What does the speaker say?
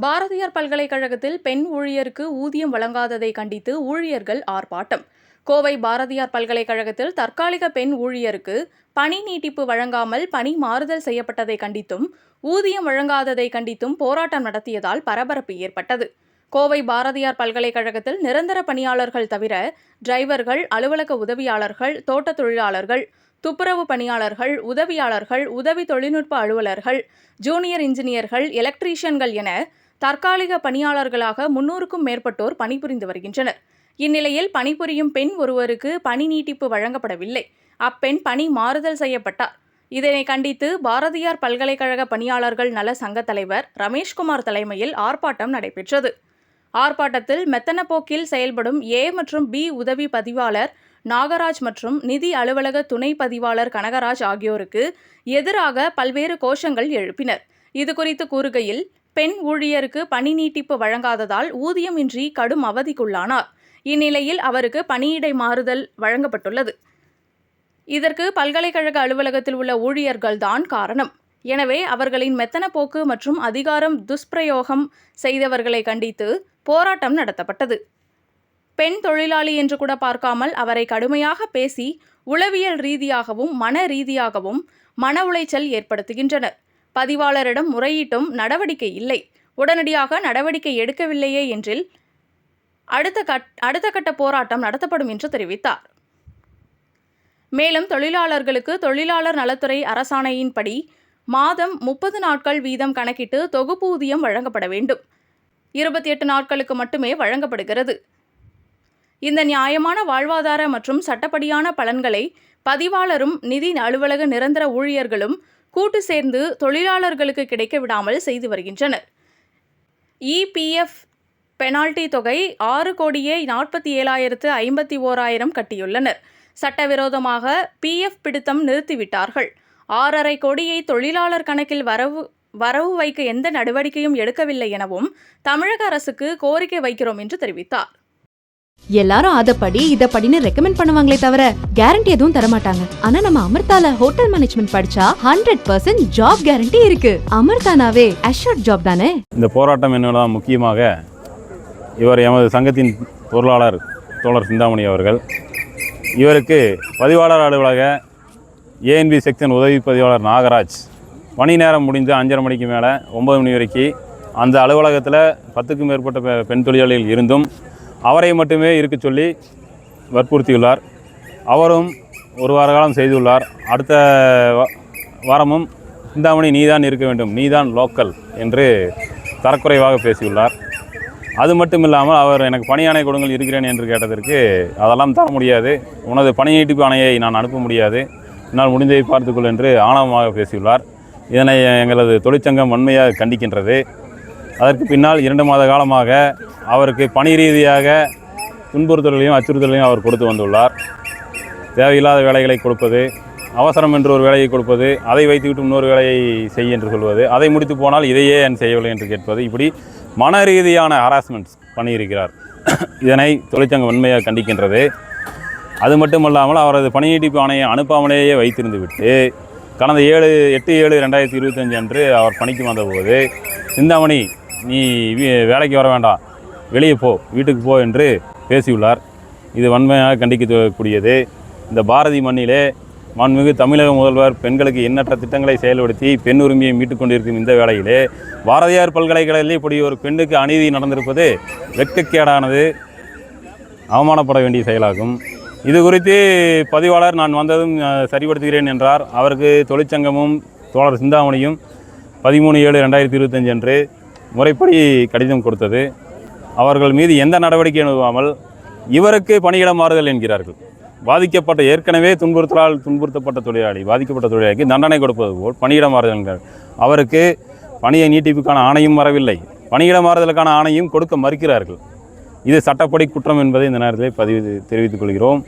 பாரதியார் பல்கலைக்கழகத்தில் பெண் ஊழியருக்கு ஊதியம் வழங்காததை கண்டித்து ஊழியர்கள் ஆர்ப்பாட்டம். கோவை பாரதியார் பல்கலைக்கழகத்தில் தற்காலிக பெண் ஊழியருக்கு பணி நீட்டிப்பு வழங்காமல் பணி மாறுதல் செய்யப்பட்டதை கண்டித்தும் ஊதியம் வழங்காததை கண்டித்தும் போராட்டம் நடத்தியதால் பரபரப்பு ஏற்பட்டது. கோவை பாரதியார் பல்கலைக்கழகத்தில் நிரந்தர பணியாளர்கள் தவிர டிரைவர்கள், அலுவலக உதவியாளர்கள், தோட்டத் தொழிலாளர்கள், துப்புரவு பணியாளர்கள், உதவியாளர்கள், உதவி தொழில்நுட்ப அலுவலர்கள், ஜூனியர் இன்ஜினியர்கள், எலக்ட்ரீஷியன்கள் என தற்காலிக பணியாளர்களாக 300க்கும் மேற்பட்டோர் பணிபுரிந்து வருகின்றனர். இந்நிலையில் பணிபுரியும் பெண் ஒருவருக்கு பணி நீட்டிப்பு வழங்கப்படவில்லை. அப்பெண் பணி மாறுதல் செய்யப்பட்டார். இதனை கண்டித்து பாரதியார் பல்கலைக்கழக பணியாளர்கள் நல சங்க தலைவர் ரமேஷ்குமார் தலைமையில் ஆர்ப்பாட்டம் நடைபெற்றது. ஆர்ப்பாட்டத்தில் மெத்தனப்போக்கில் செயல்படும் ஏ மற்றும் பி உதவி பதிவாளர் நாகராஜ் மற்றும் நிதி அலுவலக துணை பதிவாளர் கனகராஜ் ஆகியோருக்கு எதிராக பல்வேறு கோஷங்கள் எழுப்பினர். இதுகுறித்து கூறுகையில், பெண் ஊழியருக்கு பணி நீட்டிப்பு வழங்காததால் ஊதியமின்றி கடும் அவதிக்குள்ளானார். இந்நிலையில் அவருக்கு பணியிடை மாறுதல் வழங்கப்பட்டுள்ளது. இதற்கு பல்கலைக்கழக அலுவலகத்தில் உள்ள ஊழியர்கள்தான் காரணம். எனவே அவர்களின் மெத்தனப்போக்கு மற்றும் அதிகாரம் துஷ்பிரயோகம் செய்தவர்களை கண்டித்து போராட்டம் நடத்தப்பட்டது. பெண் தொழிலாளி என்று கூட பார்க்காமல் அவரை கடுமையாக பேசி உளவியல் ரீதியாகவும் மன ரீதியாகவும் மன உளைச்சல் ஏற்படுத்துகின்றனர். பதிவாளரிடம் முறையிட்டும் நடவடிக்கை இல்லை. உடனடியாக நடவடிக்கை எடுக்கவில்லையே என்றில் அடுத்த கட்ட போராட்டம் நடத்தப்படும் என்று தெரிவித்தார். மேலும் தொழிலாளர்களுக்கு தொழிலாளர் நலத்துறை அரசாணையின்படி மாதம் 30 நாட்கள் வீதம் கணக்கிட்டு தொகுப்பூதியம் வழங்கப்பட வேண்டும். 28 நாட்களுக்கு மட்டுமே வழங்கப்படுகிறது. இந்த நியாயமான வாழ்வாதார மற்றும் சட்டப்படியான பலன்களை பதிவாளரும் நிதி அலுவலக நிரந்தர ஊழியர்களும் கூட்டு சேர்ந்து தொழிலாளர்களுக்கு கிடைக்க விடாமல் செய்து வருகின்றனர். இபிஎஃப் பெனால்டி தொகை 6,47,051 கட்டியுள்ளனர். சட்டவிரோதமாக பிஎஃப் பிடித்தம் நிறுத்திவிட்டார்கள். 6,5 கோடியை தொழிலாளர் கணக்கில் வரவு வைக்க எந்த நடவடிக்கையும் எடுக்கவில்லை எனவும் தமிழக அரசுக்கு கோரிக்கை வைக்கிறோம் என்று தெரிவித்தார். எல்லாரும் அதப்படி இதப்படின்னு ரெக்கமெண்ட் பண்ணுவாங்களே தவிர கேரண்டி எதுவும் தரமாட்டாங்க. ஆனா நம்ம அமிர்தால ஹோட்டல் மேனேஜ்மெண்ட் படிச்சா 100% ஜாப் கேரண்டி இருக்கு. அமிர்தானாவே அஷ்யூர்ட் ஜாப் தானே. இந்த போராட்டம் என்னன்னா முக்கியமாக இவர் எமது சங்கத்தின் பொருளாளர் தோழர் சிந்தாமணி அவர்கள், இவருக்கு பதிவாளர் அலுவலக ஏஎன்பி செக்ஷன் உதவி பதிவாளர் நாகராஜ் பணி நேரம் முடிந்து 5:30 மணிக்கு மேலே 9 மணி வரைக்கும் அந்த அலுவலகத்தில் 10க்கும் மேற்பட்ட பெண் தொழிலாளிகள் இருந்தும் அவரை மட்டுமே இருக்க சொல்லி வற்புறுத்தியுள்ளார். அவரும் ஒரு வார காலம் செய்துள்ளார். அடுத்த வாரமும் சிந்தாமணி நீதான் இருக்க வேண்டும், நீதான் லோக்கல் என்று தரக்குறைவாக பேசியுள்ளார். அது மட்டும் இல்லாமல் அவர் எனக்கு பணி ஆணை கொடுங்கள் இருக்கிறேன் என்று கேட்டதற்கு அதெல்லாம் தர முடியாது, உனது பணி நீட்டிப்பு ஆணையை நான் அனுப்ப முடியாது, என்னால் முடிந்ததை பார்த்துக்கொள் என்று ஆணவமாக பேசியுள்ளார். இதனை எங்களது தொழிற்சங்கம் வன்மையாக கண்டிக்கின்றது. அதற்கு பின்னால் 2 மாத காலமாக அவருக்கு பணி ரீதியாக துன்புறுத்தலையும் அச்சுறுத்தலையும் அவர் கொடுத்து வந்துள்ளார். தேவையில்லாத வேலைகளை கொடுப்பது, அவசரம் என்று ஒரு வேலையை கொடுப்பது, அதை வைத்துவிட்டு இன்னொரு வேலையை செய்ய என்று சொல்வது, அதை முடித்து போனால் இதையே என் செய்யவில்லை என்று கேட்பது, இப்படி மன ரீதியான ஹராஸ்மெண்ட்ஸ் பண்ணியிருக்கிறார். இதனை தொழிற்சங்கம் வன்மையாக கண்டிக்கின்றது. அது மட்டுமல்லாமல் அவரது பணி நீட்டிப்பு ஆணையை அனுப்பாமலேயே வைத்திருந்து விட்டு கடந்த 8/7/2025 அன்று அவர் பணிக்கு வந்தபோது, சிந்தாமணி நீ வேலைக்கு வர வேண்டாம், வெளியே போ, வீட்டுக்கு போ என்று பேசியுள்ளார். இது வன்மையாக கண்டிக்கக்கூடியது. இந்த பாரதி மண்ணிலே மாண்புமிகு தமிழக முதல்வர் பெண்களுக்கு எண்ணற்ற திட்டங்களை செயல்படுத்தி பெண் உரிமையை மீட்டுக் கொண்டிருக்கும் இந்த வேளையிலே பாரதியார் பல்கலைக்கழகத்தில் இப்படி ஒரு பெண்ணுக்கு அநீதி நடந்திருப்பது வெட்கக்கேடானது, அவமானப்பட வேண்டிய செயலாகும். இது குறித்து பதிவாளர் நான் வந்ததும் சரிப்படுத்துகிறேன் என்றார். அவருக்கு தொழிற்சங்கமும் தோழர் சிந்தாமணியும் 13/7/2025 அன்று முறைப்படி கடிதம் கொடுத்தது. அவர்கள் மீது எந்த நடவடிக்கை எடுக்காமல் இவருக்கு பணியிட மாறுதல் என்கிறார்கள். பாதிக்கப்பட்ட ஏற்கனவே துன்புறுத்தப்பட்ட தொழிலாளி, பாதிக்கப்பட்ட தொழிலாளிக்கு தண்டனை கொடுப்பது போல் பணியிட மாறுதல் என்கிறார். அவருக்கு பணியை நீட்டிப்புக்கான ஆணையும் வரவில்லை, பணியிட மாறுதலுக்கான ஆணையும் கொடுக்க மறுக்கிறார்கள். இது சட்டப்படி குற்றம் என்பதை இந்த நேரத்தில் தெரிவித்துக் கொள்கிறோம்.